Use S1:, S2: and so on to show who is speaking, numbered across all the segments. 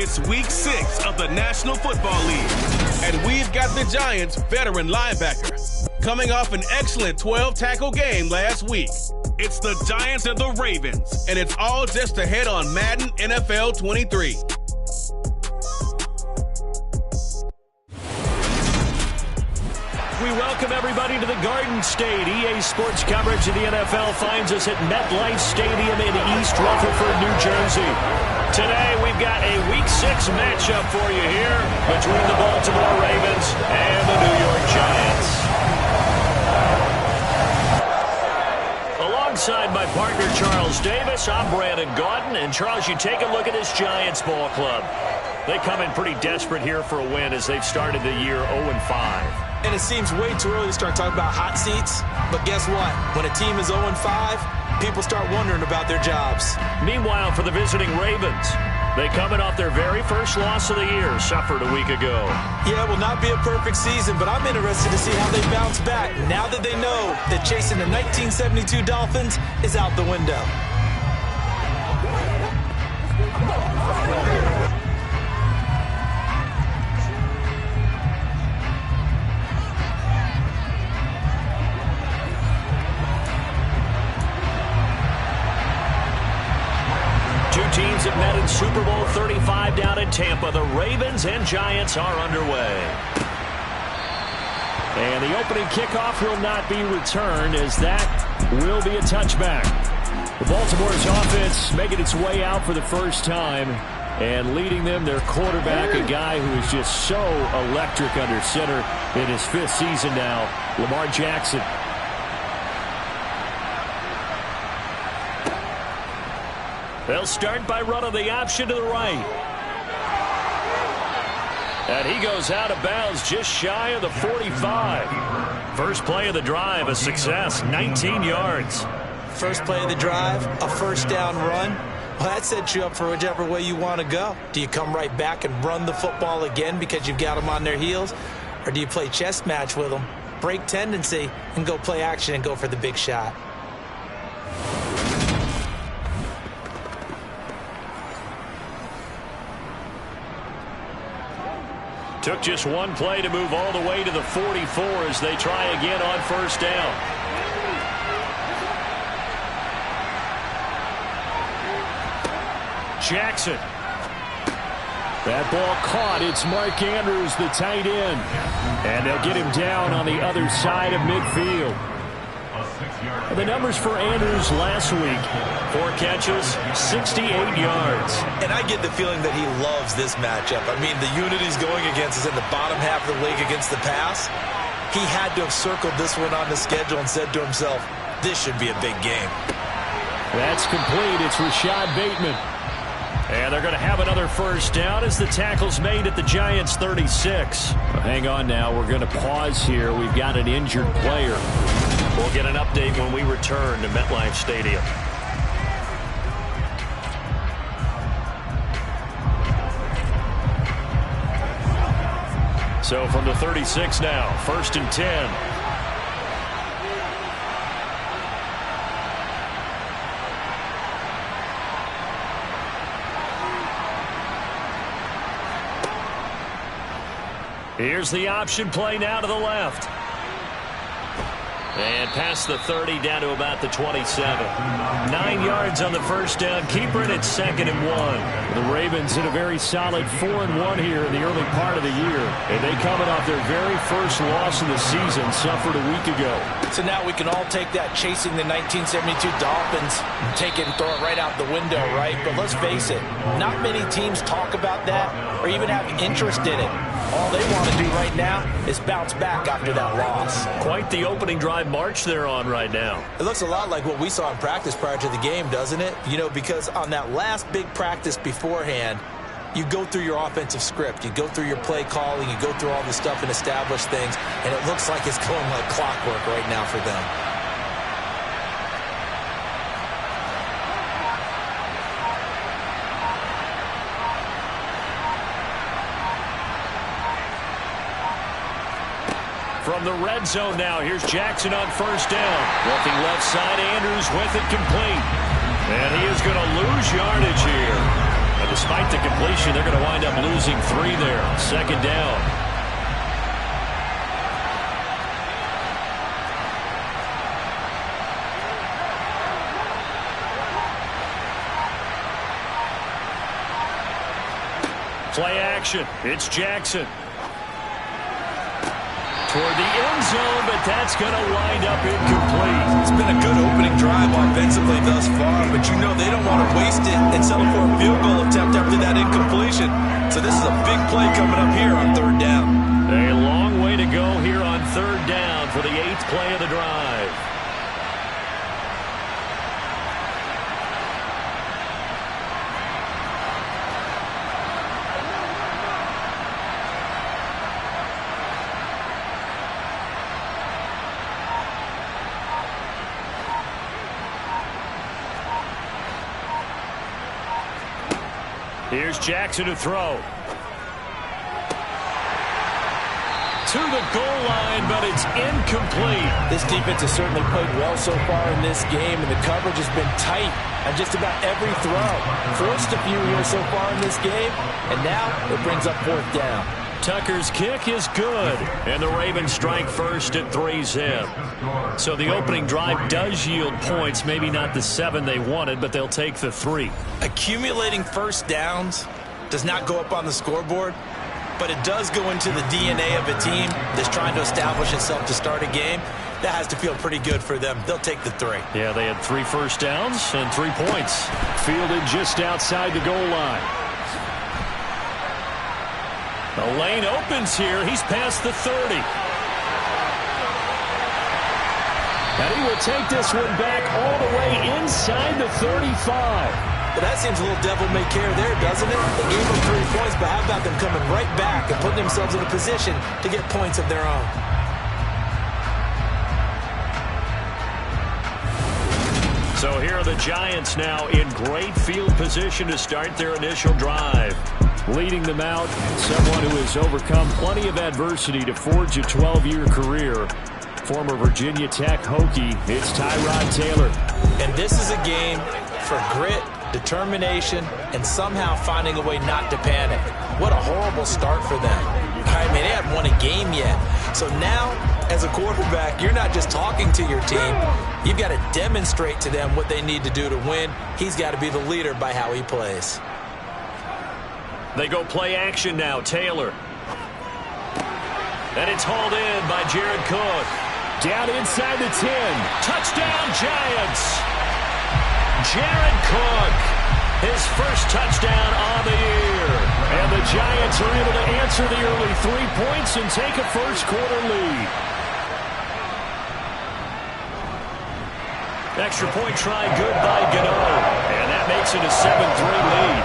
S1: It's week 6 of the National Football League, and we've got the Giants' veteran linebacker coming off an excellent 12-tackle game last week. It's the Giants and the Ravens, and it's all just ahead on Madden NFL 23.
S2: We welcome everybody to the Garden State. EA Sports coverage of the NFL finds us at MetLife Stadium in East Rutherford, New Jersey. Today we've got a Week 6 matchup for you here between the Baltimore Ravens and the New York Giants. Alongside my partner Charles Davis, I'm Brandon Gaudin. And Charles, you take a look at this Giants ball club. They come in pretty desperate here for a win as they've started the year 0-5.
S3: And it seems way too early to start talking about hot seats. But guess what? When a team is 0-5, people start wondering about their jobs.
S2: Meanwhile, for the visiting Ravens, they coming off their very first loss of the year, suffered a week ago.
S3: Yeah, it will not be a perfect season, but I'm interested to see how they bounce back now that they know that chasing the 1972 Dolphins is out the window.
S2: Teams have met in Super Bowl 35 down in Tampa. The Ravens and Giants are underway. And the opening kickoff will not be returned, as that will be a touchback. The Baltimore's offense making its way out for the first time, and leading them, their quarterback, a guy who is just so electric under center in his 5th season now, Lamar Jackson. They'll start by running the option to the right. And he goes out of bounds just shy of the 45. First play of the drive, a success, 19 yards.
S3: First play of the drive, a first down run. Well, that sets you up for whichever way you want to go. Do you come right back and run the football again because you've got them on their heels? Or do you play chess match with them, break tendency, and go play action and go for the big shot?
S2: Took just one play to move all the way to the 44 as they try again on first down. Jackson. That ball caught. It's Mark Andrews, the tight end. And they'll get him down on the other side of midfield. The numbers for Andrews last week: 4 catches, 68 yards.
S3: And I get the feeling that he loves this matchup. I mean, the unit he's going against is in the bottom half of the league against the pass. He had to have circled this one on the schedule and said to himself, this should be a big game.
S2: That's complete. It's Rashad Bateman. And they're going to have another first down as the tackle's made at the Giants' 36. Well, hang on now. We're going to pause here. We've got an injured player. We'll get an update when we return to MetLife Stadium. So from the 36 now, 1st and 10. Here's the option play now to the left. And past the 30 down to about the 27. 9 yards on the first down. Keeper it at 2nd and 1. The Ravens in a very solid 4-1 here in the early part of the year. And they coming off their very first loss of the season, suffered a week ago.
S3: So now we can all take that chasing the 1972 Dolphins and take it and throw it right out the window, right? But let's face it, not many teams talk about that or even have interest in it. All they want to do right now is bounce back after that loss.
S2: Quite the opening drive march they're on right now.
S3: It looks a lot like what we saw in practice prior to the game, doesn't it? You know, because on that last big practice beforehand, you go through your offensive script. You go through your play calling. You go through all the stuff and establish things. And it looks like it's going like clockwork right now for them.
S2: From the red zone now, here's Jackson on first down. Looking left side, Andrews with it complete. And he is going to lose yardage here. despite the completion, they're going to wind up losing 3 there. 2nd down. Play action. It's Jackson. Toward the end zone, but that's going to wind up incomplete.
S3: It's been a good opening drive offensively thus far, but you know they don't want to waste it and settle for a field goal attempt after that incompletion. So this is a big play coming up here on 3rd down.
S2: A long way to go here on 3rd down for the 8th play of the drive. Here's Jackson to throw. To the goal line, but it's incomplete.
S3: This defense has certainly played well so far in this game, and the coverage has been tight on just about every throw. Forced a few here so far in this game, and now it brings up 4th down.
S2: Tucker's kick is good, and the Ravens strike first at 3-zip. So the opening drive does yield points, maybe not the 7 they wanted, but they'll take the 3.
S3: Accumulating first downs does not go up on the scoreboard, but it does go into the DNA of a team that's trying to establish itself to start a game. That has to feel pretty good for them. They'll take the 3.
S2: Yeah, they had 3 first downs and 3 points. Fielded just outside the goal line. The lane opens here. He's past the 30. And he will take this one back all the way inside the 35.
S3: Well, that seems a little devil-may-care there, doesn't it? They gave them 3 points, but how about them coming right back and putting themselves in a position to get points of their own?
S2: So here are the Giants now in great field position to start their initial drive. Leading them out, someone who has overcome plenty of adversity to forge a 12-year career. Former Virginia Tech Hokie, it's Tyrod Taylor.
S3: And this is a game for grit, determination, and somehow finding a way not to panic. What a horrible start for them. I mean, they haven't won a game yet. So now, as a quarterback, you're not just talking to your team. You've got to demonstrate to them what they need to do to win. He's got to be the leader by how he plays.
S2: They go play action now. Taylor. And it's hauled in by Jared Cook. Down inside the 10. Touchdown, Giants. Jared Cook. His first touchdown on the year. And the Giants are able to answer the early 3 points and take a first-quarter lead. Extra point try good by Gano. And that makes it a 7-3 lead.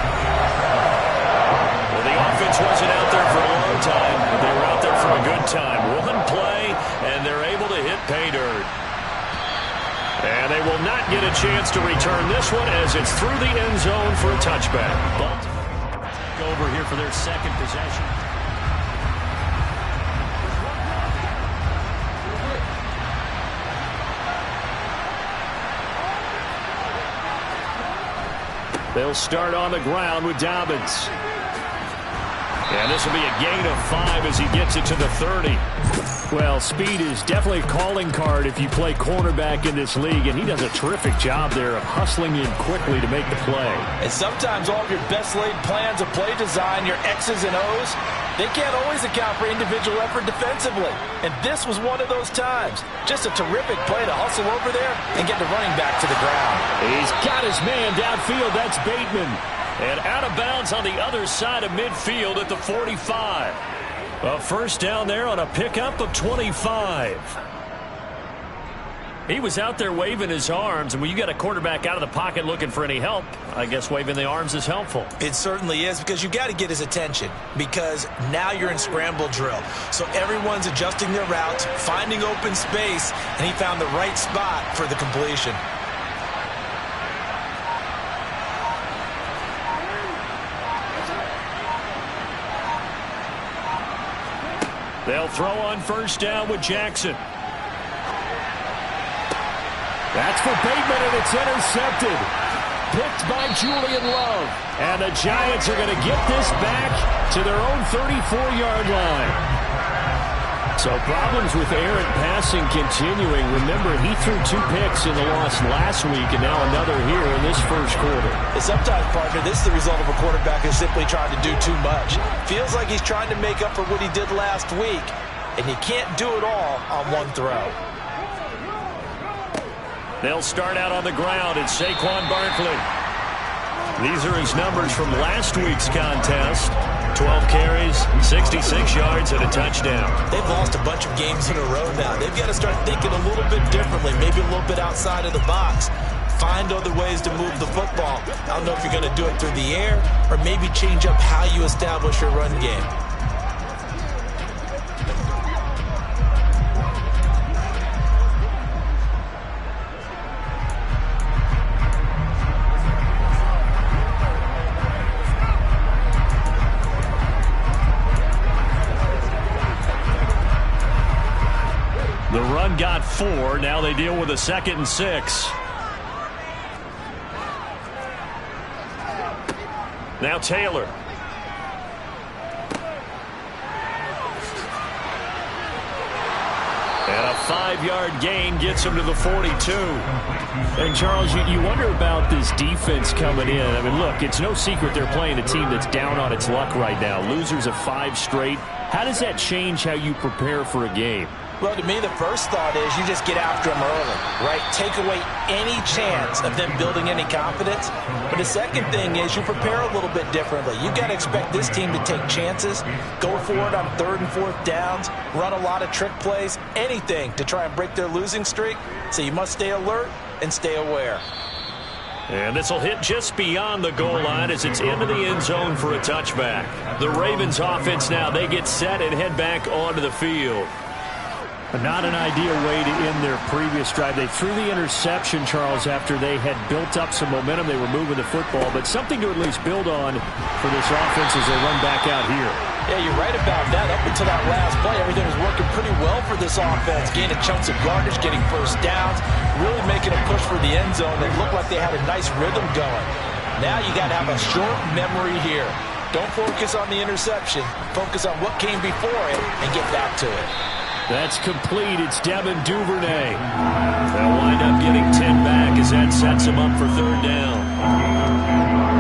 S2: Well, the offense wasn't out there for a long time, but they were out there for a good time. One play, and they're able to hit pay dirt. And they will not get a chance to return this one as it's through the end zone for a touchback. But over here for their second possession. They'll start on the ground with Dobbins. And this will be a gain of 5 as he gets it to the 30. Well, speed is definitely a calling card if you play cornerback in this league, and he does a terrific job there of hustling in quickly to make the play.
S3: And sometimes all of your best laid plans of play design, your X's and O's, they can't always account for individual effort defensively. And this was one of those times. Just a terrific play to hustle over there and get the running back to the ground.
S2: He's got his man downfield. That's Bateman. And out of bounds on the other side of midfield at the 45. A first down there on a pickup of 25. He was out there waving his arms, and when you got a quarterback out of the pocket looking for any help, I guess waving the arms is helpful.
S3: It certainly is, because you got to get his attention, because now you're in scramble drill. So everyone's adjusting their routes, finding open space, and he found the right spot for the completion.
S2: They'll throw on first down with Jackson. That's for Bateman, and it's intercepted. picked by Julian Love. And the Giants are going to get this back to their own 34-yard line. So problems with errant passing continuing. Remember, he threw 2 picks in the loss last week and now another here in this first quarter.
S3: And sometimes, partner, this is the result of a quarterback who's simply trying to do too much. Feels like he's trying to make up for what he did last week, and you can't do it all on one throw.
S2: They'll start out on the ground. It's Saquon Barkley. These are his numbers from last week's contest. 12 carries, 66 yards, and a touchdown.
S3: They've lost a bunch of games in a row now. They've got to start thinking a little bit differently, maybe a little bit outside of the box. Find other ways to move the football. I don't know if you're going to do it through the air or maybe change up how you establish your run game.
S2: The run got 4. Now they deal with a 2nd and 6. Now Taylor. And a 5-yard gain gets him to the 42. And, Charles, you wonder about this defense coming in. I mean, look, it's no secret they're playing a team that's down on its luck right now. Losers of 5 straight. How does that change how you prepare for a game?
S3: Well, to me, the first thought is you just get after them early, right? Take away any chance of them building any confidence. But the second thing is you prepare a little bit differently. You've got to expect this team to take chances, go for it on 3rd and 4th downs, run a lot of trick plays, anything to try and break their losing streak. So you must stay alert and stay aware.
S2: And this will hit just beyond the goal line as it's into the end zone for a touchback. The Ravens offense now, they get set and head back onto the field. Not an ideal way to end their previous drive. They threw the interception, Charles, after they had built up some momentum. They were moving the football, but something to at least build on for this offense as they run back out here.
S3: Yeah, you're right about that. Up until that last play, everything was working pretty well for this offense. Gaining chunks of yardage, getting first downs, really making a push for the end zone. It looked like they had a nice rhythm going. Now you got to have a short memory here. Don't focus on the interception. Focus on what came before it and get back to it.
S2: That's complete. It's Devin Duvernay. They'll wind up getting 10 back as that sets him up for 3rd down.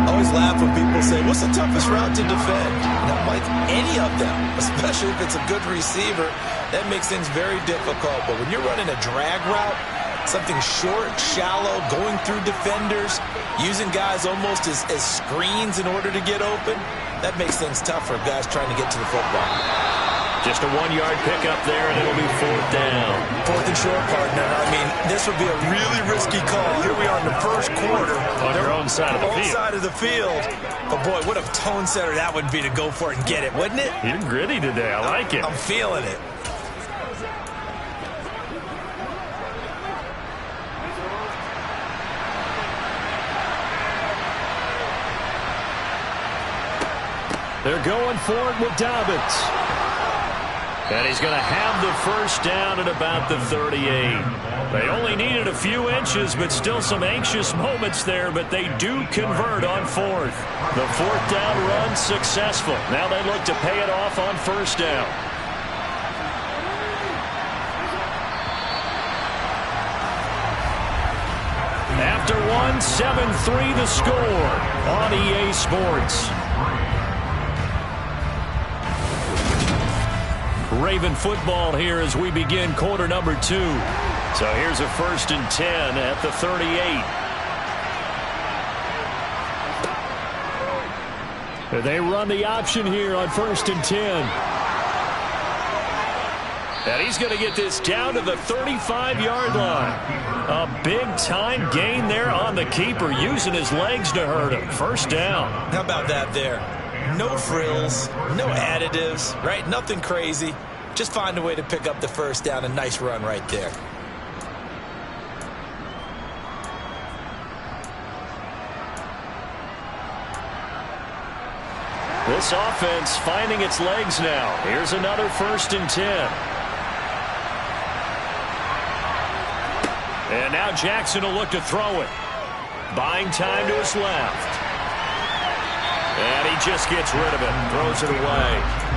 S3: I always laugh when people say, what's the toughest route to defend? And I'm like, any of them, especially if it's a good receiver. That makes things very difficult. But when you're running a drag route, something short, shallow, going through defenders, using guys almost as screens in order to get open, that makes things tough for guys trying to get to the football.
S2: Just a 1-yard pickup there, and it'll be 4th down.
S3: 4th and short, partner. I mean, this would be a really risky call. Here we are in the first quarter.
S2: On your own side of the field.
S3: Own side of the field. But, boy, what a tone setter that would be to go for it and get it, wouldn't it?
S2: You're gritty today. I like it.
S3: I'm feeling it.
S2: They're going for it with Dobbins. And he's going to have the first down at about the 38. They only needed a few inches, but still some anxious moments there, but they do convert on 4th. The 4th down run successful. Now they look to pay it off on 1st down. After 7-3 the score on EA Sports. Raven football here as we begin quarter number 2. So here's a 1st and 10 at the 38. They run the option here on 1st and 10. And he's going to get this down to the 35-yard line. A big-time gain there on the keeper, using his legs to hurt him. 1st down.
S3: How about that there? No frills, no additives, right? Nothing crazy. Just find a way to pick up the 1st down. A nice run right there.
S2: This offense finding its legs now. Here's another 1st and 10. And now Jackson will look to throw it. Buying time to his left. And he just gets rid of it. Throws it away.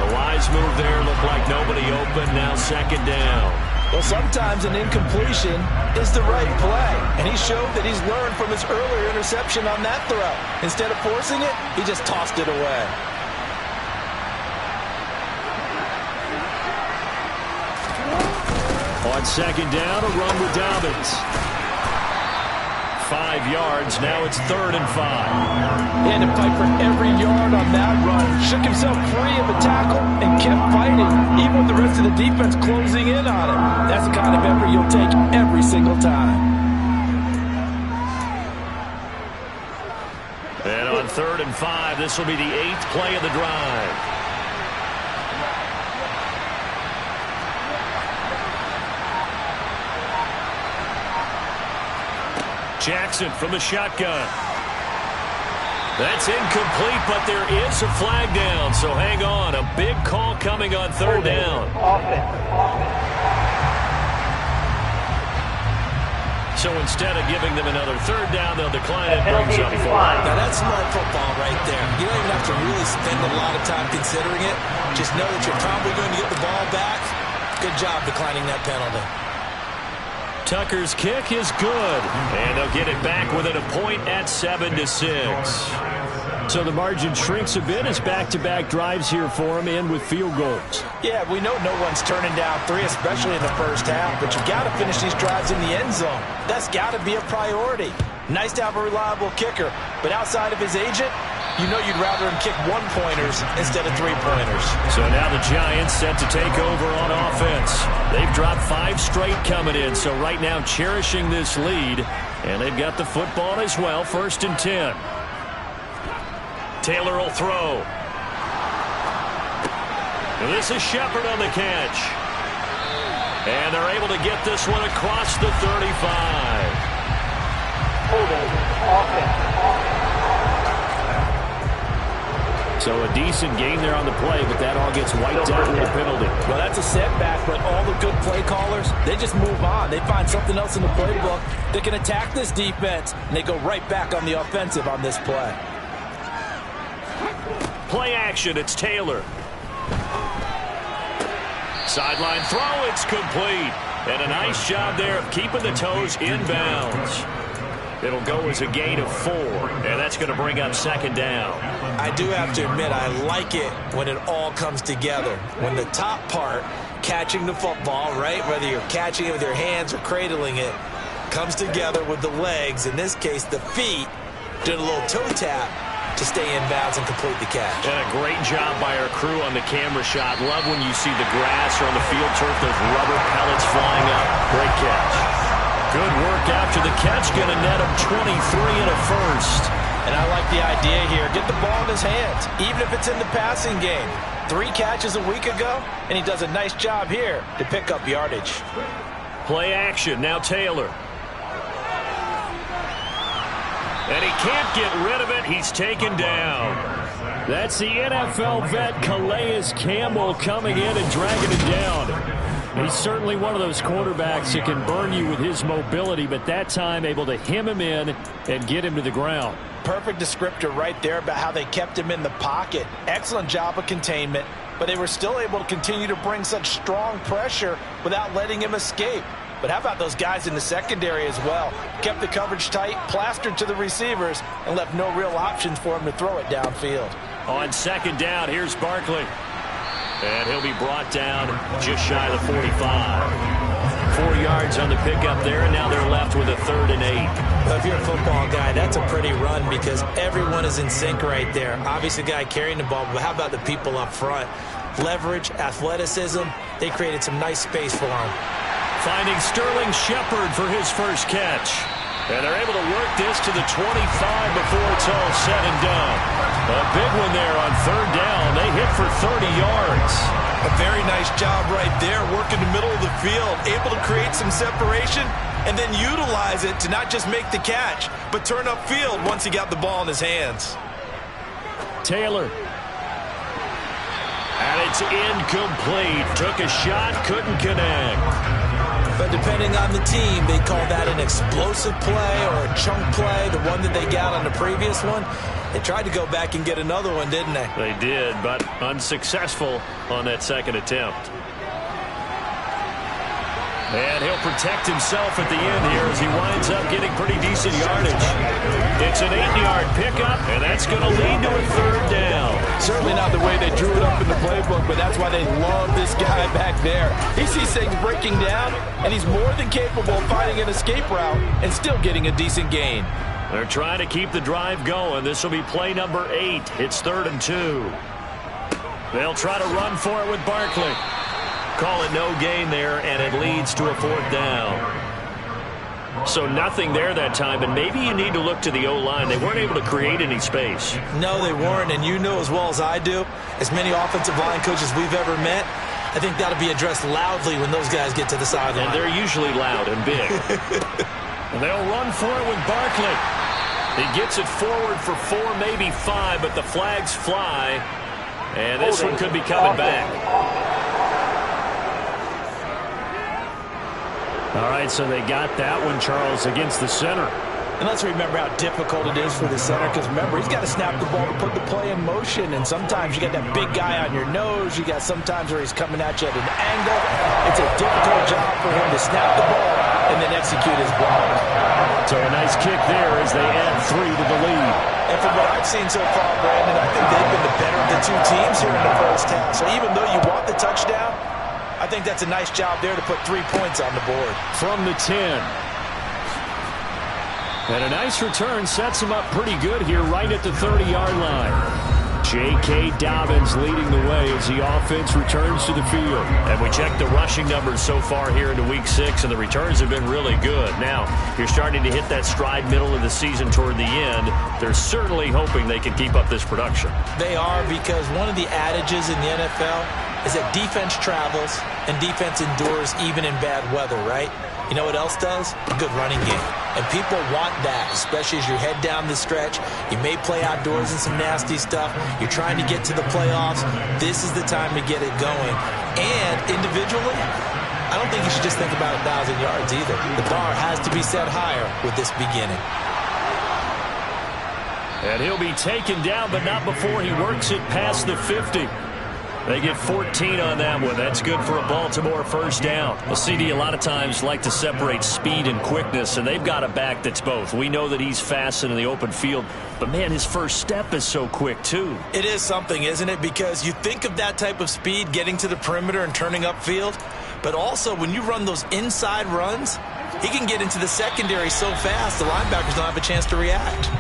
S2: The wise move there looked like nobody open. Now second down.
S3: Well, sometimes an incompletion is the right play. And he showed that he's learned from his earlier interception on that throw. Instead of forcing it, he just tossed it away.
S2: On second down, a run with Dobbins. 5 yards. Now it's 3rd and 5.
S3: He had to fight for every yard on that run. Shook himself free of a tackle and kept fighting, even with the rest of the defense closing in on him. That's the kind of effort you'll take every single time.
S2: And on 3rd and 5, this will be the 8th play of the drive. Jackson from the shotgun. That's incomplete, but there is a flag down, so hang on. A big call coming on 3rd down. So instead of giving them another 3rd down, they'll decline it. Brings up 4.
S3: Now that's smart football right there. You don't even have to really spend a lot of time considering it. Just know that you're probably going to get the ball back. Good job declining that penalty.
S2: Tucker's kick is good, and they'll get it back within a point at 7-6. So the margin shrinks a bit as back-to-back drives here for him, and with field goals.
S3: Yeah, we know no one's turning down 3, especially in the first half, but you've got to finish these drives in the end zone. That's got to be a priority. Nice to have a reliable kicker, but outside of his agent, you know you'd rather him kick 1-pointers instead of 3-pointers.
S2: So now the Giants set to take over on offense. They've dropped 5 straight coming in, so right now cherishing this lead. And they've got the football as well, 1st and 10. Taylor will throw. And this is Shepard on the catch. And they're able to get this one across the 35.
S4: Holding offense.
S2: So a decent game there on the play, but that all gets wiped out with a penalty.
S3: Well, that's a setback, but all the good play callers, they just move on. They find something else in the playbook that can attack this defense, and they go right back on the offensive on this play.
S2: Play action, it's Taylor. Sideline throw, it's complete. And a nice job there of keeping the toes inbounds. It'll go as a gain of 4, and that's going to bring up 2nd down.
S3: I do have to admit, I like it when it all comes together. When the top part, catching the football, right, whether you're catching it with your hands or cradling it, comes together with the legs, in this case the feet, doing a little toe tap to stay in bounds and complete the catch.
S2: And a great job by our crew on the camera shot. Love when you see the grass or on the field turf, those rubber pellets flying up. Great catch. Good work after the catch, going to net him 23 and a 1st.
S3: And I like the idea here. Get the ball in his hands, even if it's in the passing game. 3 catches a week ago, and he does a nice job here to pick up yardage.
S2: Play action, now Taylor. And he can't get rid of it. He's taken down. That's the NFL vet Calais Campbell coming in and dragging it down. He's certainly one of those quarterbacks that can burn you with his mobility, but that time able to hem him in and get him to the ground.
S3: Perfect descriptor right there about how they kept him in the pocket. Excellent job of containment, but they were still able to continue to bring such strong pressure without letting him escape. But how about those guys in the secondary as well? Kept the coverage tight, plastered to the receivers, and left no real options for him to throw it downfield.
S2: On 2nd down, here's Barkley. And he'll be brought down just shy of the 45. 4 yards on the pickup there, and now they're left with a 3rd and 8.
S3: Well, if you're a football guy, that's a pretty run because everyone is in sync right there. Obviously, the guy carrying the ball, but how about the people up front? Leverage, athleticism, they created some nice space for him.
S2: Finding Sterling Shepard for his first catch. And they're able to work this to the 25 before it's all said and done. A big one there on 3rd down. They hit for 30 yards.
S3: A very nice job right there, working the middle of the field, able to create some separation and then utilize it to not just make the catch, but turn upfield once he got the ball in his hands.
S2: Taylor. And it's incomplete. Took a shot, couldn't connect.
S3: But depending on the team, they call that an explosive play or a chunk play, the one that they got on the previous one. They tried to go back and get another one, didn't they?
S2: They did, but unsuccessful on that second attempt. And he'll protect himself at the end here as he winds up getting pretty decent yardage. It's an 8-yard pickup, and that's going to lead to a third down.
S5: Certainly not the way they drew it up in the playbook, but that's why they love this guy back there. He sees things breaking down, and he's more than capable of finding an escape route and still getting a decent gain.
S2: They're trying to keep the drive going. This will be play number 8. It's 3rd and 2. They'll try to run for it with Barkley. Call it no gain there, and it leads to a 4th down. So nothing there that time, and maybe you need to look to the O-line. They weren't able to create any space.
S3: No, they weren't, and you know as well as I do, as many offensive line coaches we've ever met, I think that'll be addressed loudly when those guys get to the sideline.
S2: And they're usually loud and big. And they'll run for it with Barkley. He gets it forward for 4, maybe 5, but the flags fly, and this one could be coming back. All right, so they got that one, Charles, against the center.
S5: And let's remember how difficult it is for the center, because remember, he's got to snap the ball to put the play in motion, and sometimes you got that big guy on your nose. You got sometimes where he's coming at you at an angle. It's a difficult job for him to snap the ball and then execute his block.
S2: So a nice kick there as they add 3 to the lead.
S3: And from what I've seen so far, Brandon, I think they've been the better of the two teams here in the first half. So even though you want the touchdown, I think that's a nice job there to put 3 points on the board.
S2: From the 10. And a nice return sets him up pretty good here right at the 30-yard line. J.K. Dobbins leading the way as the offense returns to the field. And we checked the rushing numbers so far here into Week 6, and the returns have been really good. Now, you're starting to hit that stride middle of the season toward the end. They're certainly hoping they can keep up this production.
S3: They are, because one of the adages in the NFL is that defense travels and defense endures even in bad weather, right? You know what else does? A good running game. And people want that, especially as you head down the stretch. You may play outdoors in some nasty stuff. You're trying to get to the playoffs. This is the time to get it going. And individually, I don't think you should just think about 1,000 yards either. The bar has to be set higher with this beginning.
S2: And he'll be taken down, but not before he works it past the 50. They get 14 on that one. That's good for a Baltimore first down. Well, CD, a lot of times like to separate speed and quickness, and they've got a back that's both. We know that he's fast in the open field, but, man, his first step is so quick, too.
S3: It is something, isn't it? Because you think of that type of speed getting to the perimeter and turning upfield, but also when you run those inside runs, he can get into the secondary so fast the linebackers don't have a chance to react.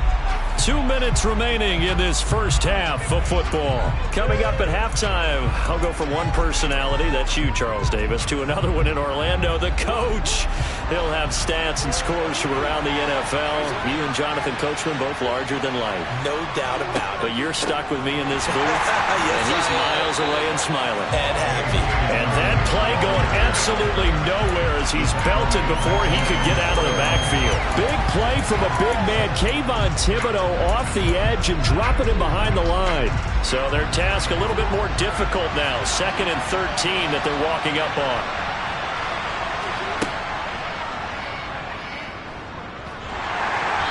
S2: 2 minutes remaining in this first half of football. Coming up at halftime, I'll go from one personality, that's you, Charles Davis, to another one in Orlando, the coach. He'll have stats and scores from around the NFL. You and Jonathan Coachman both larger than life.
S3: No doubt about it.
S2: But you're stuck with me in this booth,
S3: yes,
S2: and he's miles away and smiling.
S3: And happy.
S2: And that play going absolutely nowhere as he's belted before he could get out of the backfield. Big play from a big man, Kayvon Thibodeau, off the edge and dropping him behind the line. So their task a little bit more difficult now. 2nd and 13 that they're walking up on.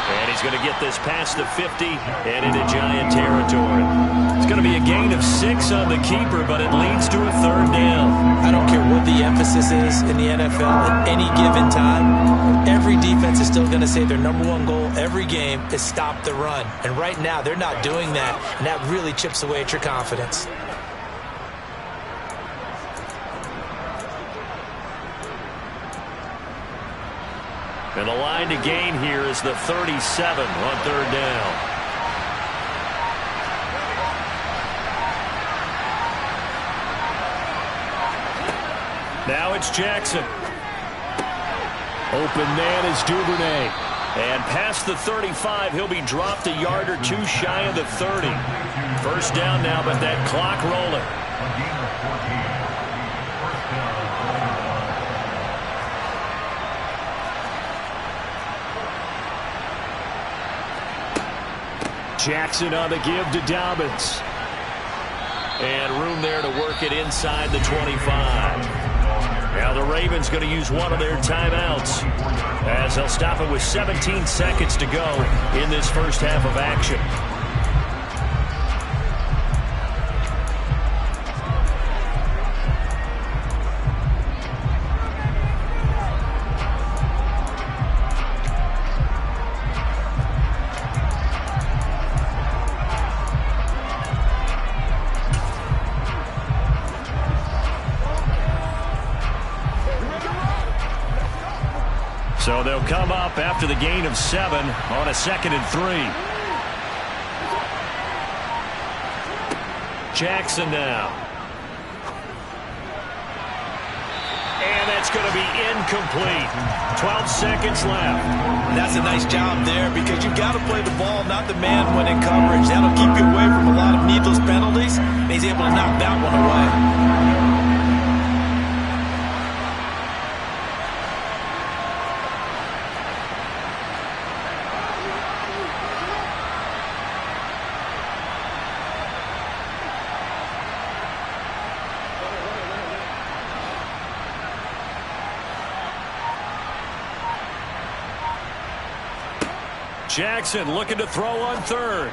S2: And he's going to get this past the 50 and into Giant territory. It's going to be a gain of 6 on the keeper, but it leads to a 3rd down.
S3: I don't care what the emphasis is in the NFL at any given time. Every defense is still going to say their #1 goal every game is stop the run. And right now, they're not doing that, and that really chips away at your confidence.
S2: And the line to gain here is the 37 on 3rd down. Now it's Jackson. Open man is Duvernay. And past the 35, he'll be dropped a yard or 2 shy of the 30. First down now, but that clock rolling. Jackson on the give to Dobbins. And room there to work it inside the 25. Now the Ravens going to use one of their timeouts as they'll stop it with 17 seconds to go in this first half of action. So they'll come up after the gain of 7 on a 2nd and 3. Jackson now. And that's going to be incomplete. 12 seconds left.
S3: That's a nice job there because you've got to play the ball, not the man when in coverage. That'll keep you away from a lot of needless penalties. And he's able to knock that one away.
S2: Jackson looking to throw on 3rd.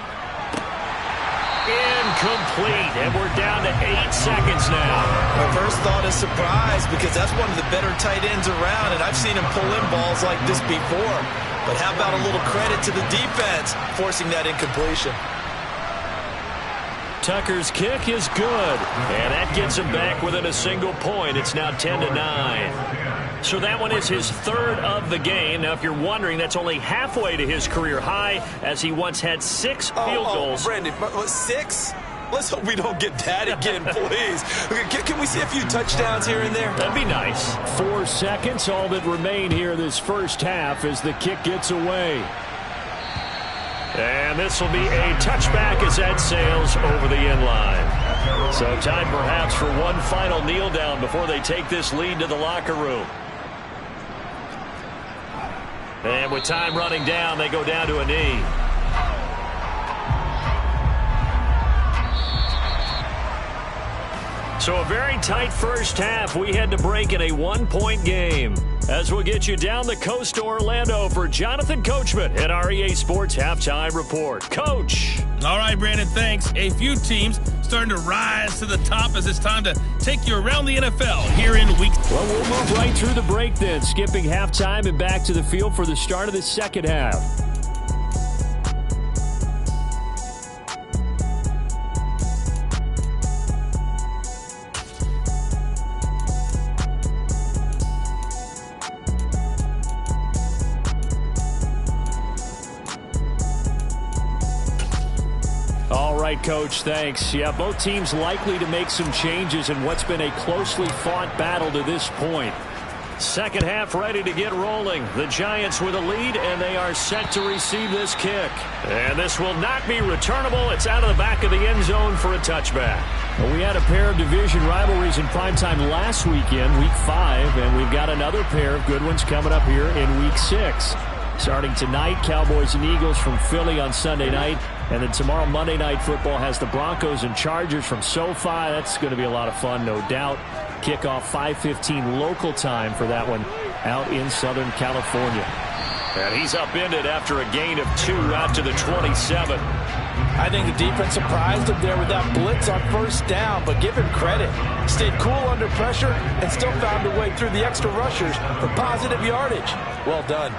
S2: Incomplete, and we're down to 8 seconds now.
S3: My first thought is surprise because that's one of the better tight ends around, and I've seen him pull in balls like this before. But how about a little credit to the defense forcing that incompletion?
S2: Tucker's kick is good, and that gets him back within a single point. It's now 10-9. So that one is his 3rd of the game. Now, if you're wondering, that's only halfway to his career high, as he once had 6 field goals.
S3: Brandon, 6? Let's hope we don't get that again, please. Can we see a few touchdowns here and there?
S2: That'd be nice. 4 seconds, all that remain here this first half as the kick gets away. And this will be a touchback as that sails over the end line. So time perhaps for one final kneel down before they take this lead to the locker room. And with time running down, they go down to a knee. So a very tight first half. We had to break in a 1-point game. As we'll get you down the coast to Orlando for Jonathan Coachman at our EA Sports Halftime Report. Coach.
S6: All right, Brandon, thanks. A few teams starting to rise to the top as it's time to take you around the NFL here in week.
S2: Well, we'll move right through the break then, skipping halftime and back to the field for the start of the second half. All right, Coach, thanks. Yeah, both teams likely to make some changes in what's been a closely fought battle to this point. Second half ready to get rolling. The Giants with a lead, and they are set to receive this kick. And this will not be returnable. It's out of the back of the end zone for a touchback. Well, we had a pair of division rivalries in primetime last weekend, Week 5, and we've got another pair of good ones coming up here in Week 6. Starting tonight, Cowboys and Eagles from Philly on Sunday night. And then tomorrow, Monday Night Football has the Broncos and Chargers from SoFi. That's going to be a lot of fun, no doubt. Kickoff 5:15 local time for that one out in Southern California. And he's upended after a gain of 2 out to the 27.
S5: I think the defense surprised him there with that blitz on first down, but give him credit. Stayed cool under pressure and still found a way through the extra rushers for positive yardage. Well done.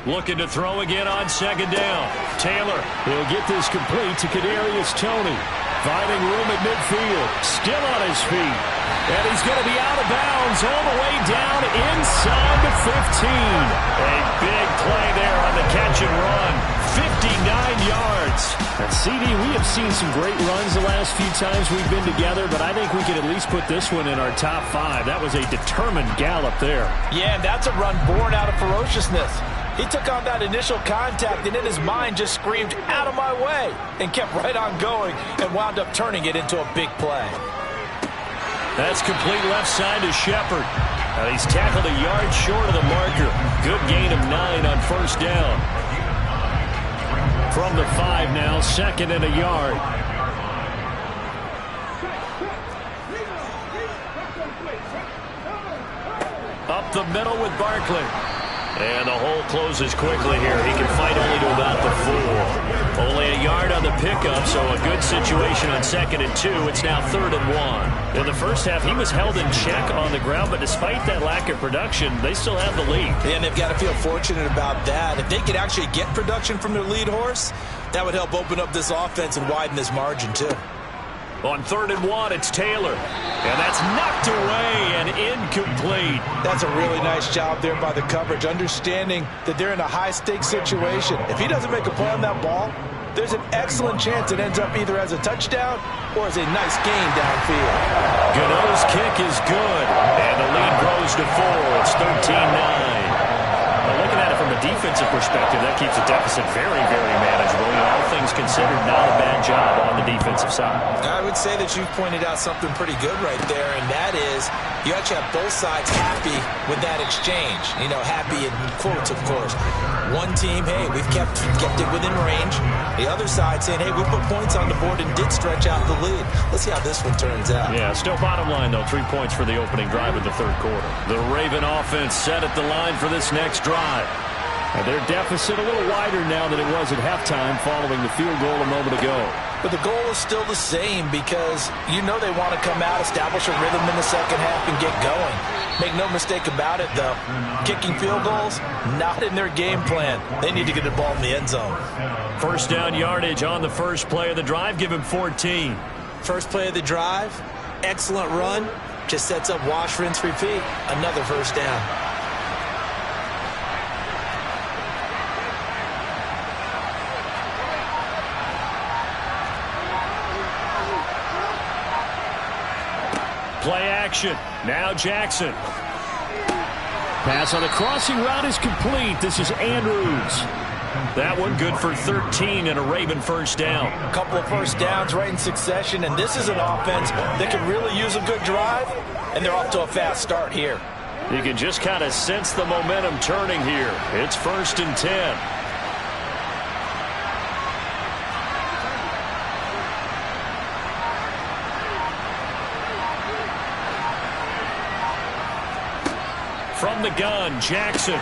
S2: Looking to throw again on second down. Taylor will get this complete to Kadarius Toney. Finding room at midfield. Still on his feet. And he's going to be out of bounds all the way down inside the 15. A big play there on the catch and run. 59 yards. And CD, we have seen some great runs the last few times we've been together, but I think we could at least put this one in our top 5. That was a determined gallop there.
S5: Yeah, and that's a run born out of ferociousness. He took on that initial contact and in his mind just screamed, "Out of my way," and kept right on going and wound up turning it into a big play.
S2: That's complete left side to Shepard. He's tackled a yard short of the marker. Good gain of 9 on first down. From the 5 now, 2nd and a yard. Up the middle with Barkley. And the hole closes quickly here. He can fight only to about the 4. Only a yard on the pickup, so a good situation on 2nd and 2. It's now 3rd and 1. In the first half, he was held in check on the ground, but despite that lack of production, they still have the lead.
S3: And they've got to feel fortunate about that. If they could actually get production from their lead horse, that would help open up this offense and widen this margin, too.
S2: On 3rd and 1, it's Taylor. And that's knocked away and incomplete.
S5: That's a really nice job there by the coverage, understanding that they're in a high-stakes situation. If he doesn't make a play on that ball, there's an excellent chance it ends up either as a touchdown or as a nice gain downfield.
S2: Gano's kick is good, and the lead grows to 4. It's 13-9. Looking at it from a defensive perspective, that keeps the deficit very, very manageable. All things considered, not a bad job on the defensive side.
S3: I would say that you've pointed out something pretty good right there, and that is you actually have both sides happy with that exchange. You know, happy in quotes, of course. One team, hey, we've kept it within range. The other side saying, hey, we put points on the board and did stretch out the lead. Let's see how this one turns out.
S2: Yeah, still bottom line, though, 3 points for the opening drive of the 3rd quarter. The Raven offense set at the line for this next drive. And their deficit a little wider now than it was at halftime following the field goal a moment ago.
S3: But the goal is still the same because you know they want to come out, establish a rhythm in the second half, and get going. Make no mistake about it, though. Kicking field goals, not in their game plan. They need to get the ball in the end zone.
S2: First down yardage on the first play of the drive. Give him 14.
S3: First play of the drive, excellent run. Just sets up wash, rinse, repeat. Another first down.
S2: Play action. Now Jackson. Pass on the crossing route is complete. This is Andrews. That one good for 13 and a Raven first down.
S5: A couple of first downs right in succession, and this is an offense that can really use a good drive, and they're off to a fast start here.
S2: You can just kind of sense the momentum turning here. It's 1st and 10. From the gun, Jackson.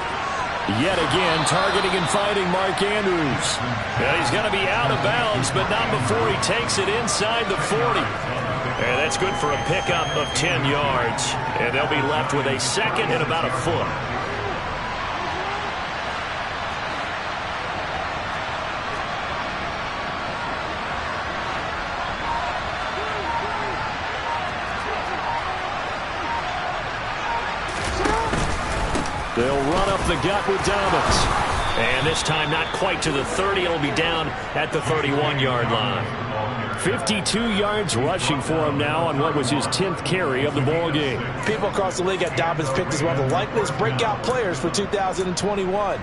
S2: Yet again, targeting and fighting Mark Andrews. Yeah, he's going to be out of bounds, but not before he takes it inside the 40. And that's good for a pickup of 10 yards. And they'll be left with a 2nd and about a foot. They'll run up the gut with Dobbins. And this time not quite to the 30. It'll be down at the 31-yard line. 52 yards rushing for him now on what was his 10th carry of the ball game.
S5: People across the league had Dobbins picked as one of the likeliest breakout players for 2021.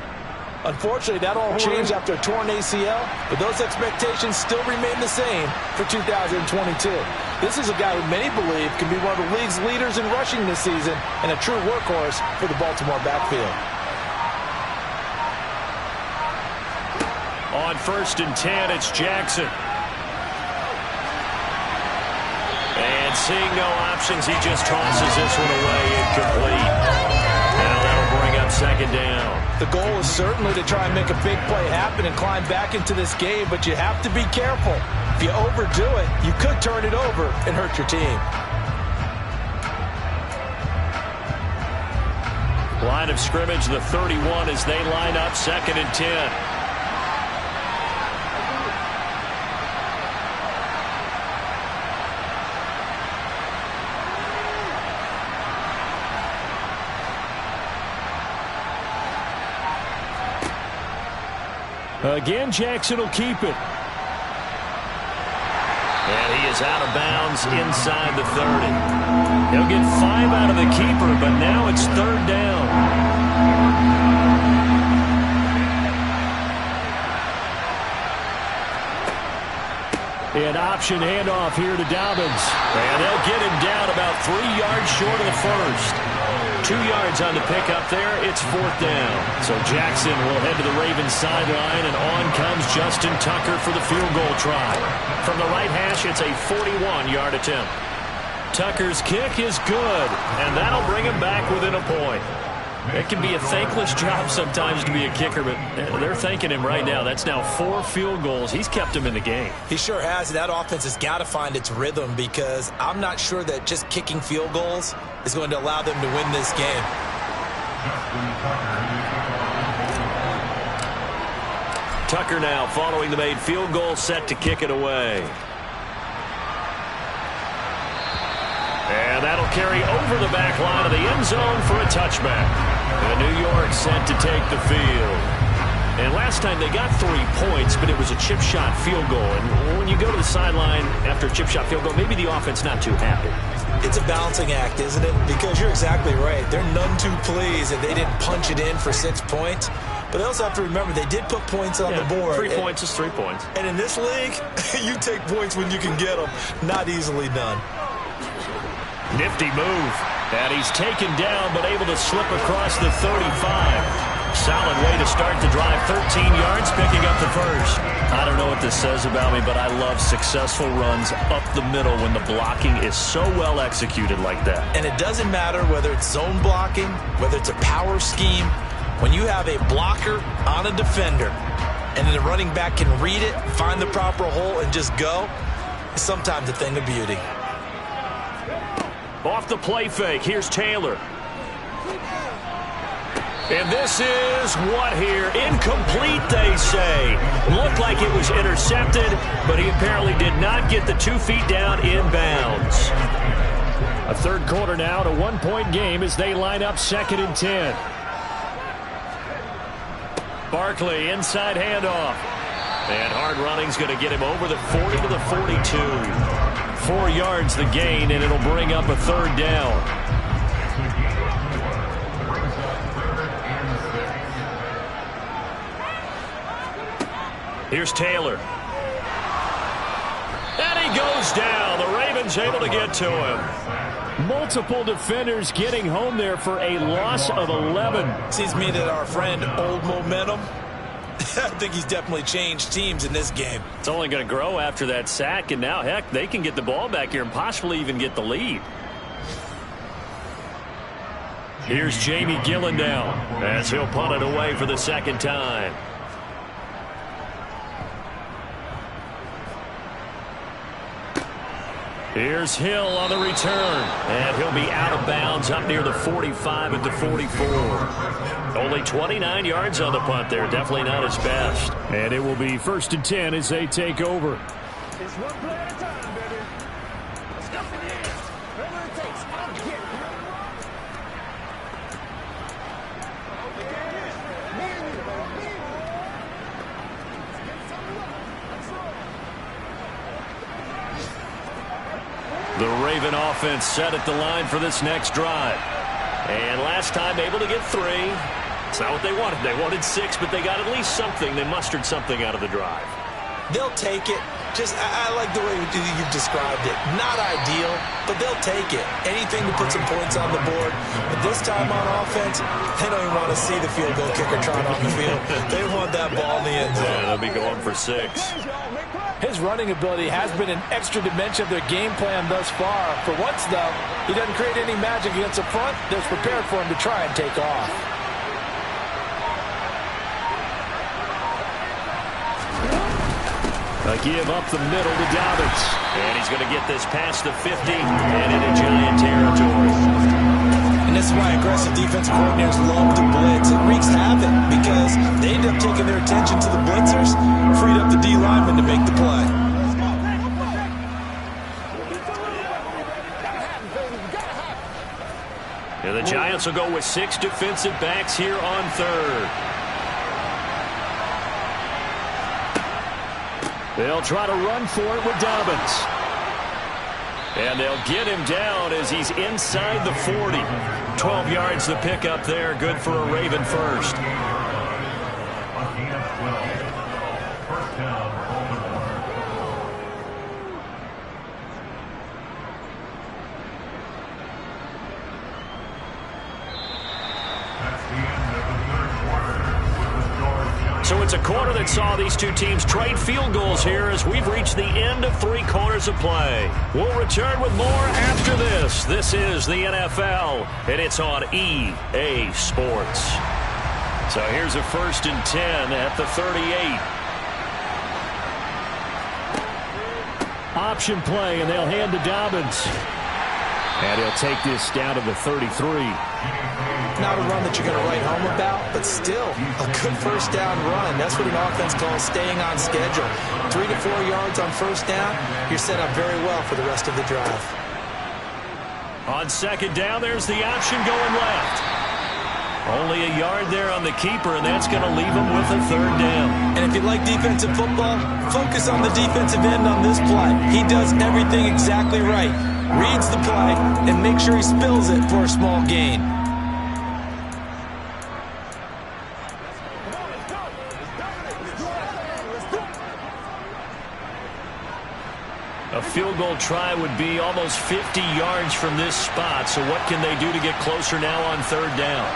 S5: Unfortunately, that all changed after a torn ACL, but those expectations still remain the same for 2022. This is a guy who many believe can be one of the league's leaders in rushing this season and a true workhorse for the Baltimore backfield.
S2: On 1st and 10, it's Jackson. And seeing no options, he just tosses this one away incomplete. Now that'll bring up 2nd down.
S5: The goal is certainly to try and make a big play happen and climb back into this game, but you have to be careful. If you overdo it, you could turn it over and hurt your team.
S2: Line of scrimmage, the 31 as they line up 2nd and 10. Again, Jackson will keep it. And he is out of bounds inside the 30. He'll get 5 out of the keeper, but now it's 3rd down. An option handoff here to Dobbins. And they'll get him down about 3 yards short of the first. 2 yards on the pickup there. It's 4th down. So Jackson will head to the Ravens sideline, and on comes Justin Tucker for the field goal try. From the right hash, it's a 41-yard attempt. Tucker's kick is good, and that'll bring him back within a point. It can be a thankless job sometimes to be a kicker, but they're thanking him right now. That's now 4 field goals. He's kept him in the game.
S3: He sure has. That offense has got to find its rhythm, because I'm not sure that just kicking field goals is going to allow them to win this game.
S2: Tucker now following the made field goal, set to kick it away. And that'll carry over the back line of the end zone for a touchback. And New York set to take the field. And last time they got 3 points, but it was a chip shot field goal. And when you go to the sideline after a chip shot field goal, maybe the offense not too happy.
S3: It's a balancing act, isn't it? Because you're exactly right. They're none too pleased that they didn't punch it in for 6 points. But they also have to remember they did put points on the board.
S2: 3 points is 3 points.
S3: And in this league, you take points when you can get them. Not easily done.
S2: Nifty move. And he's taken down, but able to slip across the 35. Solid way to start the drive. 13 yards, picking up the first. I don't know what this says about me, but I love successful runs up the middle when the blocking is so well executed like that.
S3: And it doesn't matter whether it's zone blocking, whether it's a power scheme. When you have a blocker on a defender, and then the running back can read it, find the proper hole, and just go, it's sometimes a thing of beauty.
S2: Off the play fake, here's Taylor. And this is what here? Incomplete, they say. Looked like it was intercepted, but he apparently did not get the 2 feet down in bounds. A third quarter now, to 1-point game as they line up 2nd and 10. Barkley, inside handoff. And hard running's going to get him over the 40 to the 42. 4 yards the gain, and it'll bring up a 3rd down. Here's Taylor. And he goes down. The Ravens able to get to him. Multiple defenders getting home there for a loss of 11.
S3: Seems to me that our friend, Old Momentum, I think he's definitely changed teams in this game.
S2: It's only going to grow after that sack, and now, heck, they can get the ball back here and possibly even get the lead. Here's Jamie Gillen now as he'll punt it away for the 2nd time. Here's Hill on the return, and he'll be out of bounds up near the 45 at the 44. Only 29 yards on the punt there. Definitely not his best. And it will be 1st and 10 as they take over.
S7: It's one play at a time, baby. Let's go. Whatever it takes, I'll get it.
S2: The Raven offense set at the line for this next drive. And last time able to get 3. It's not what they wanted. They wanted 6, but they got at least something. They mustered something out of the drive.
S3: They'll take it. I like the way you've described it. Not ideal, but they'll take it. Anything to put some points on the board. But this time on offense, they don't even want to see the field goal kicker trot on the field. They want that ball in the end zone.
S2: Yeah, they'll be going for 6.
S5: His running ability has been an extra dimension of their game plan thus far. For once, though, he doesn't create any magic against the front. They're prepared for him to try and take off.
S2: A give up the middle to Dobbins. And he's going to get this past the 50 and into Giant territory.
S3: And this is why aggressive defensive coordinators love to blitz. It wreaks havoc because they end up taking their attention to the blitzers, freed up the D lineman to make the play.
S2: And the Giants will go with 6 defensive backs here on 3rd. They'll try to run for it with Dobbins. And they'll get him down as he's inside the 40. 12 yards the pickup there. Good for a Raven first. So It's a quarter that saw these two teams trade field goals here as we've reached the end of 3 quarters of play. We'll return with more after this. This is the NFL, and it's on EA Sports. So here's a 1st and 10 at the 38. Option play, and they'll hand to Dobbins. And he'll take this down to the 33.
S3: Not a run that you're going to write home about, but still a good 1st down run. That's what an offense calls staying on schedule. 3 to 4 yards on 1st down, you're set up very well for the rest of the drive.
S2: On 2nd down, there's the option going left. Only a yard there on the keeper, and that's going to leave him with a 3rd down.
S3: And if you like defensive football, focus on the defensive end on this play. He does everything exactly right. Reads the play and makes sure he spills it for a small gain.
S2: A field goal try would be almost 50 yards from this spot. So what can they do to get closer now on 3rd down?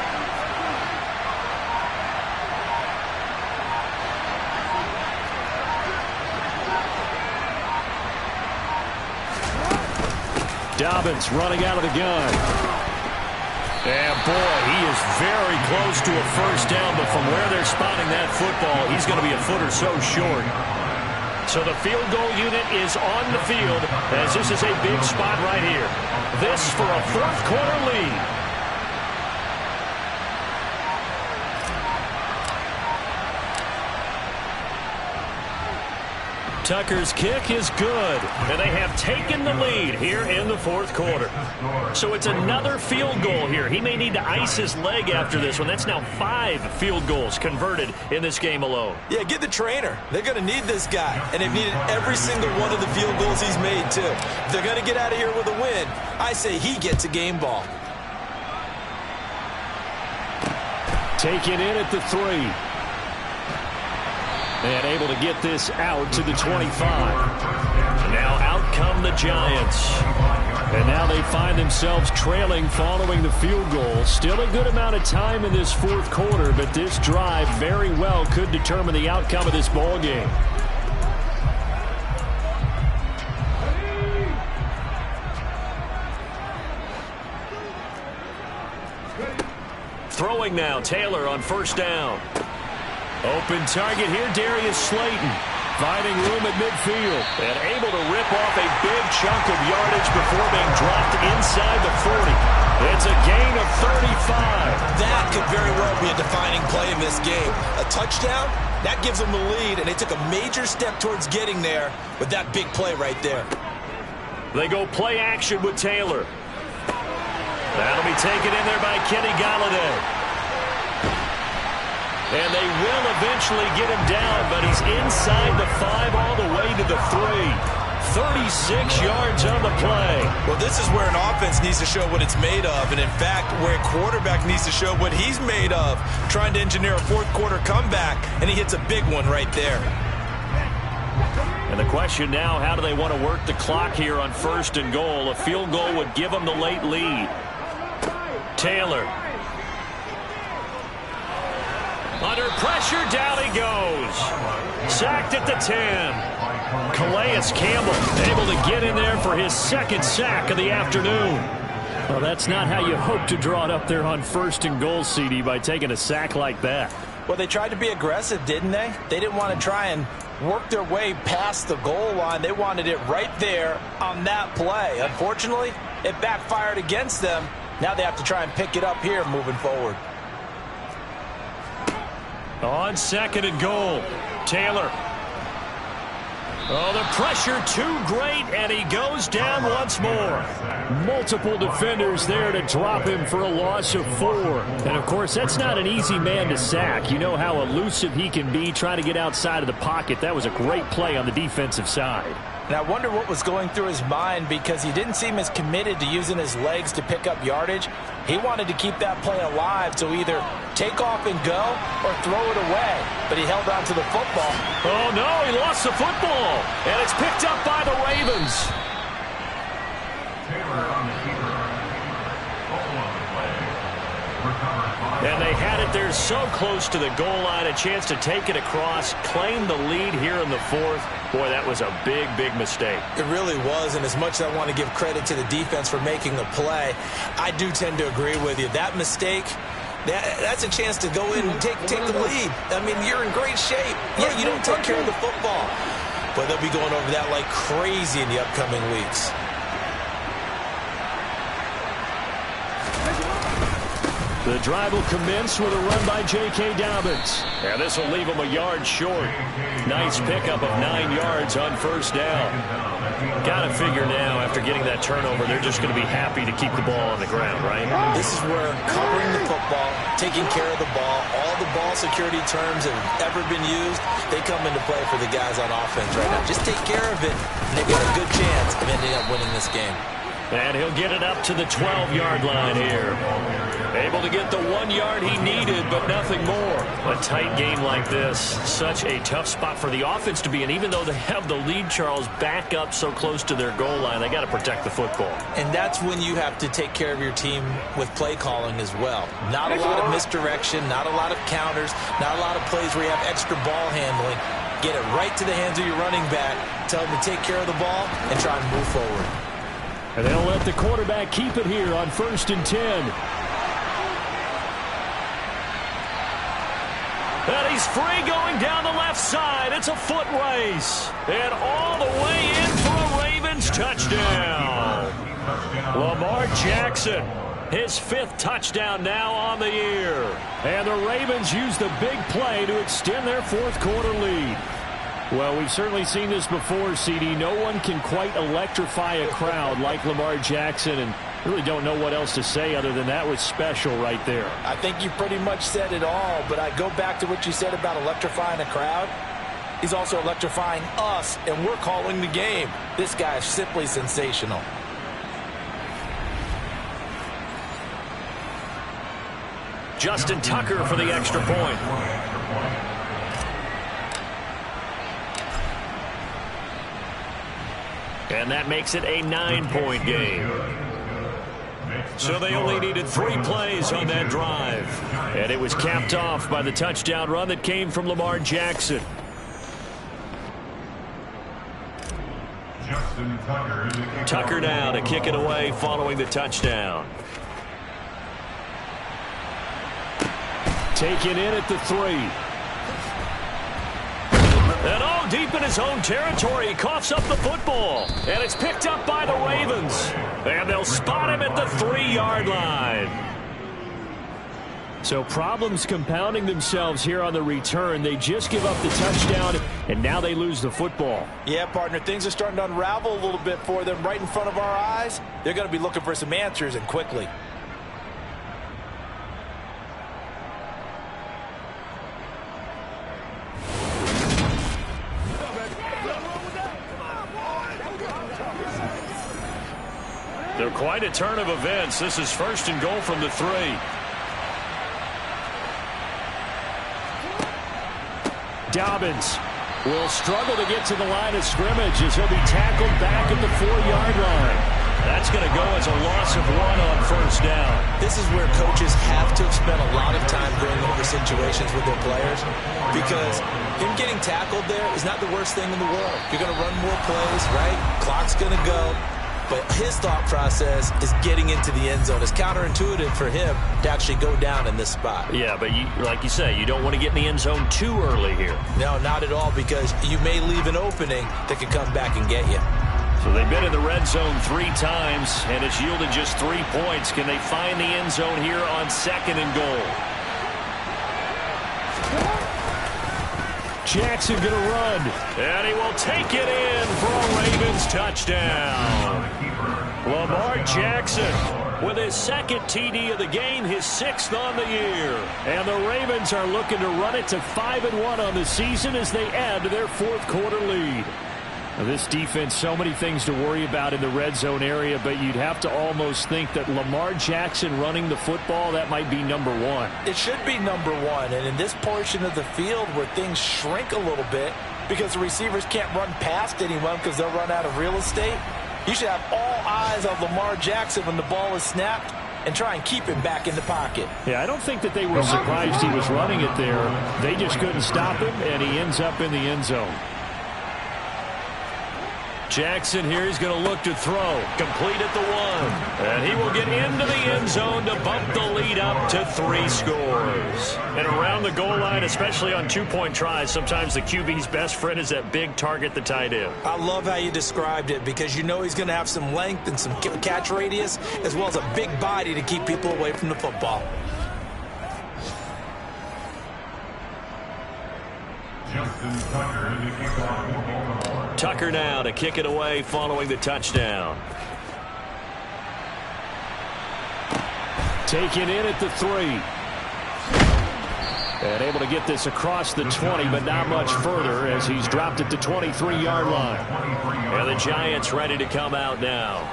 S2: Dobbins running out of the gun. And boy, he is very close to a 1st down, but from where they're spotting that football, he's going to be a foot or so short. So the field goal unit is on the field as this is a big spot right here. This for a 4th quarter lead. Tucker's kick is good, and they have taken the lead here in the 4th quarter. So it's another field goal here. He may need to ice his leg after this one. That's now 5 field goals converted in this game alone.
S3: Yeah, get the trainer. They're going to need this guy, and they've needed every single one of the field goals he's made, too. If they're going to get out of here with a win, I say he gets a game ball.
S2: Taken in at the 3. And able to get this out to the 25. Now out come the Giants. And now they find themselves trailing following the field goal. Still a good amount of time in this 4th quarter, but this drive very well could determine the outcome of this ball game. Throwing now, Taylor on 1st down. Open target here, Darius Slayton. Finding room at midfield. And able to rip off a big chunk of yardage before being dropped inside the 40. It's a gain of 35.
S3: That could very well be a defining play in this game. A touchdown, that gives them the lead, and they took a major step towards getting there with that big play right there.
S2: They go play action with Taylor. That'll be taken in there by Kenny Golladay. And they will eventually get him down, but he's inside the 5 all the way to the 3. 36 yards on the play.
S3: Well, this is where an offense needs to show what it's made of, and in fact, where a quarterback needs to show what he's made of, trying to engineer a 4th quarter comeback, and he hits a big one right there.
S2: And the question now, how do they want to work the clock here on 1st and goal? A field goal would give them the late lead. Taylor. Under pressure, down he goes. Sacked at the 10. Calais Campbell able to get in there for his 2nd sack of the afternoon. Well, that's not how you hope to draw it up there on 1st and goal, CD, by taking a sack like that.
S5: Well, they tried to be aggressive, didn't they? They didn't want to try and work their way past the goal line. They wanted it right there on that play. Unfortunately, it backfired against them. Now they have to try and pick it up here moving forward.
S2: On 2nd and goal, Taylor. Oh, the pressure too great, and he goes down once more. Multiple defenders there to drop him for a loss of 4. And, of course, that's not an easy man to sack. You know how elusive he can be trying to get outside of the pocket. That was a great play on the defensive side.
S5: And I wonder what was going through his mind, because he didn't seem as committed to using his legs to pick up yardage. He wanted to keep that play alive, so either take off and go or throw it away. But he held on to the football.
S2: Oh, no, he lost the football. And it's picked up by the Ravens. And they had it it. They're so close to the goal line. A chance to take it across, claim the lead here in the fourth. Boy, that was a big, big mistake.
S3: It really was, and as much as I want to give credit to the defense for making the play, I do tend to agree with you. That mistake, that's a chance to go in and take the lead. I mean, you're in great shape. Yeah, you don't take care of the football. But they'll be going over that like crazy in the upcoming weeks.
S2: The drive will commence with a run by J.K. Dobbins. And this will leave him a yard short. Nice pickup of 9 yards on first down. Got to figure now, after getting that turnover, they're just going to be happy to keep the ball on the ground, right?
S3: This is where covering the football, taking care of the ball, all the ball security terms that have ever been used, they come into play for the guys on offense right now. Just take care of it, and they've got a good chance of ending up winning this game.
S2: And he'll get it up to the 12-yard line here. Able to get the 1 yard he needed, but nothing more. A tight game like this, such a tough spot for the offense to be in. Even though they have the lead, Charles, back up so close to their goal line, they got to protect the football.
S3: And that's when you have to take care of your team with play calling as well. Not a lot of misdirection, not a lot of counters, not a lot of plays where you have extra ball handling. Get it right to the hands of your running back, tell them to take care of the ball, and try and move forward.
S2: And they'll let the quarterback keep it here on 1st and 10. And he's free going down the left side. It's a foot race. And all the way in for a Ravens touchdown. Lamar Jackson, his 5th touchdown now on the year. And the Ravens use the big play to extend their 4th quarter lead. Well, we've certainly seen this before, CD. No one can quite electrify a crowd like Lamar Jackson, and really don't know what else to say other than that was special right there.
S5: I think you pretty much said it all, but I go back to what you said about electrifying a crowd. He's also electrifying us, and we're calling the game. This guy is simply sensational.
S2: Justin Tucker for the extra point. And that makes it a 9-point game. So they only needed 3 plays on that drive. And it was capped off by the touchdown run that came from Lamar Jackson. Tucker now to kick it away following the touchdown. Taken in at the 3. And all deep in his own territory, he coughs up the football. And it's picked up by the Ravens. And they'll spot him at the 3-yard line. So problems compounding themselves here on the return. They just give up the touchdown, and now they lose the football.
S5: Yeah, partner, things are starting to unravel a little bit for them right in front of our eyes. They're going to be looking for some answers, and quickly.
S2: They're quite a turn of events. This is 1st and goal from the 3. Dobbins will struggle to get to the line of scrimmage as he'll be tackled back at the 4-yard line. That's going to go as a loss of 1 on first down.
S3: This is where coaches have to have spent a lot of time going over situations with their players, because him getting tackled there is not the worst thing in the world. You're going to run more plays, right? Clock's going to go. But his thought process is getting into the end zone. It's counterintuitive for him to actually go down in this spot.
S2: Yeah, but like you say, you don't want to get in the end zone too early here.
S3: No, not at all, because you may leave an opening that could come back and get you.
S2: So they've been in the red zone 3 times, and it's yielded just 3 points. Can they find the end zone here on 2nd and goal? Jackson going to run, and he will take it in for a Ravens touchdown. Lamar Jackson with his 2nd TD of the game, his 6th on the year. And the Ravens are looking to run it to 5-1 on the season as they add to their 4th quarter lead. Now, this defense, so many things to worry about in the red zone area, but you'd have to almost think that Lamar Jackson running the football, that might be number 1.
S5: It should be number 1, and in this portion of the field where things shrink a little bit because the receivers can't run past anyone because they'll run out of real estate, you should have all eyes on Lamar Jackson when the ball is snapped.
S3: and try and keep him back in the pocket.
S2: Yeah, I don't think that they were surprised he was running it there. They just couldn't stop him, and he ends up in the end zone. Jackson here, he's going to look to throw. Complete at the 1. And he will get into the end zone to bump the lead up to 3 scores. And around the goal line, especially on 2-point tries, sometimes the QB's best friend is that big target, the tight end.
S3: I love how you described it because you know he's going to have some length and some catch radius as well as a big body to keep people away from the football.
S2: Tucker now to kick it away following the touchdown. Taken in at the 3. And able to get this across the 20, but not much further as he's dropped it to 23-yard line. And the Giants ready to come out now.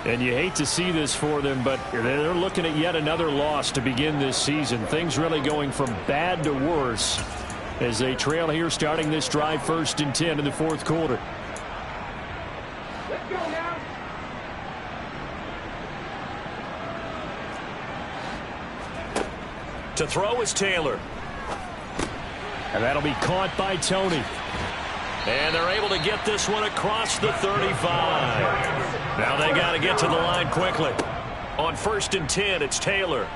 S2: And you hate to see this for them, but they're looking at yet another loss to begin this season. Things really going from bad to worse as they trail here starting this drive 1st and 10 in the 4th quarter.
S7: Let's go now.
S2: To throw is Taylor. And that'll be caught by Tony. And they're able to get this one across the 35. Now they got to get to the line quickly. On 1st and 10, it's Taylor.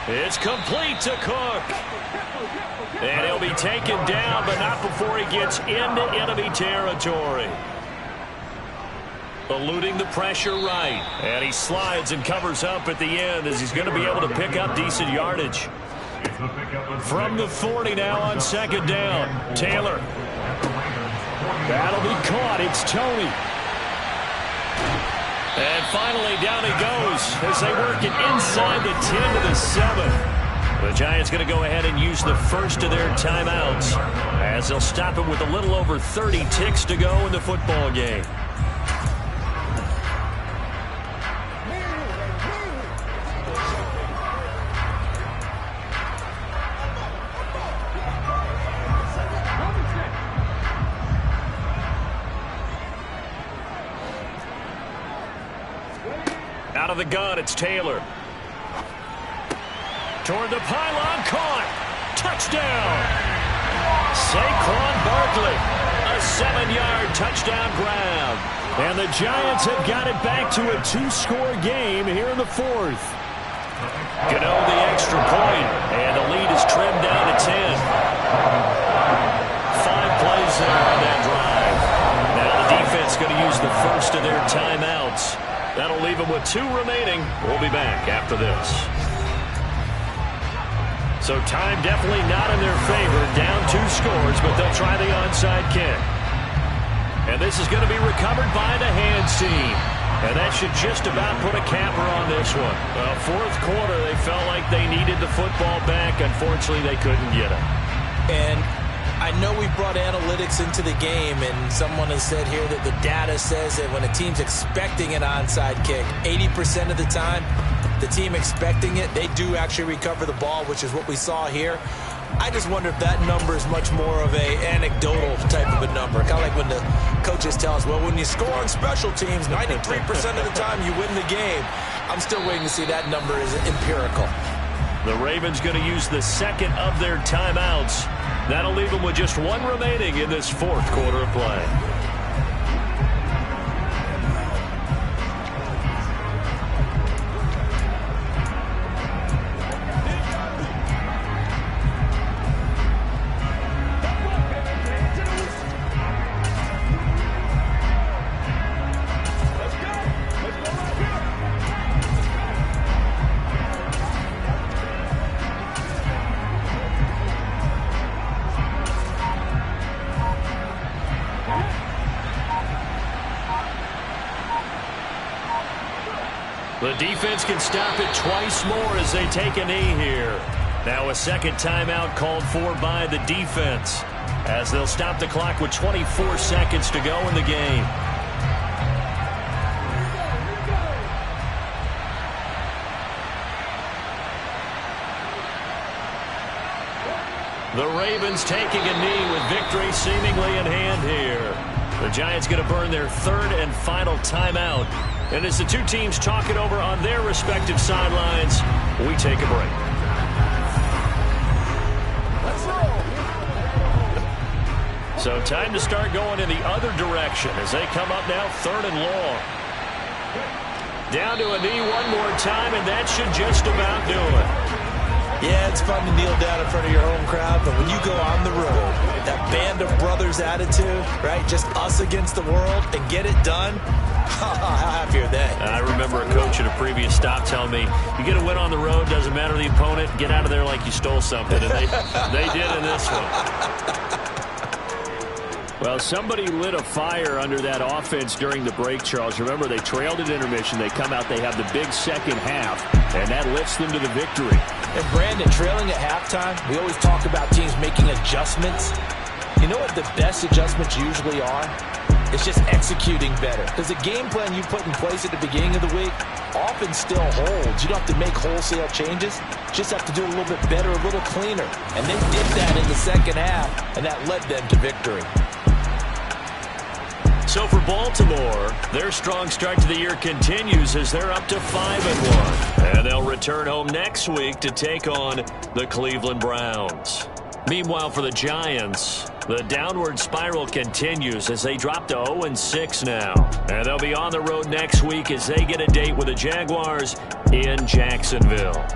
S2: It's complete to Cook. And he'll be taken down, but not before he gets into enemy territory. Eluding the pressure right. And he slides and covers up at the end as he's going to be able to pick up decent yardage. From the 40 now on 2nd down. Taylor. That'll be caught. It's Tony. And finally, down he goes as they work it inside the 10 to the 7. The Giants going to go ahead and use the first of their timeouts as they'll stop it with a little over 30 ticks to go in the football game. Out of the gun, it's Taylor. Toward the pylon, caught. Touchdown. Saquon Barkley. A 7-yard touchdown grab. And the Giants have got it back to a 2-score game here in the 4th. Gano the extra point. And the lead is trimmed down to 10. 5 plays there on that drive. Now the defense going to use the first of their timeouts. That'll leave them with 2 remaining. We'll be back after this. So time definitely not in their favor. Down 2 scores, but they'll try the onside kick. And this is going to be recovered by the hands team. And that should just about put a capper on this one. 4th quarter, they felt like they needed the football back. Unfortunately, they couldn't get it.
S3: And I know we brought analytics into the game, and someone has said here that the data says that when a team's expecting an onside kick, 80% of the time, the team expecting it, they do actually recover the ball, which is what we saw here. I just wonder if that number is much more of a anecdotal type of a number. Kind of like when the coaches tell us, well, when you score on special teams, 93% of the time you win the game. I'm still waiting to see that number is empirical.
S2: The Ravens going to use the second of their timeouts. That'll leave them with just 1 remaining in this 4th quarter of play. The defense can stop it twice more as they take a knee here. Now a second timeout called for by the defense as they'll stop the clock with 24 seconds to go in the game. The Ravens taking a knee with victory seemingly in hand here. The Giants going to burn their 3rd and final timeout And as the two teams talk it over on their respective sidelines, we take a break.
S7: Let's roll.
S2: So time to start going in the other direction as they come up now 3rd and long. Down to a knee one more time, and that should just about do it.
S5: Yeah, it's fun to kneel down in front of your home crowd, but when you go on the road, that band of brothers attitude, right? Just us against the world and get it done. How happy are they?
S2: I remember a coach at a previous stop telling me, you get a win on the road, doesn't matter the opponent, get out of there like you stole something. And they did in this one. Well, somebody lit a fire under that offense during the break, Charles. Remember, they trailed at intermission. They come out, they have the big second half, and that lifts them to the victory.
S5: And Brandon, trailing at halftime, we always talk about teams making adjustments. You know what the best adjustments usually are? It's just executing better. Because the game plan you put in place at the beginning of the week often still holds. You don't have to make wholesale changes. You just have to do a little bit better, a little cleaner. And they did that in the second half, and that led them to victory.
S2: So for Baltimore, their strong start to the year continues as they're up to 5-1. And they'll return home next week to take on the Cleveland Browns. Meanwhile, for the Giants, the downward spiral continues as they drop to 0-6 now. And they'll be on the road next week as they get a date with the Jaguars in Jacksonville.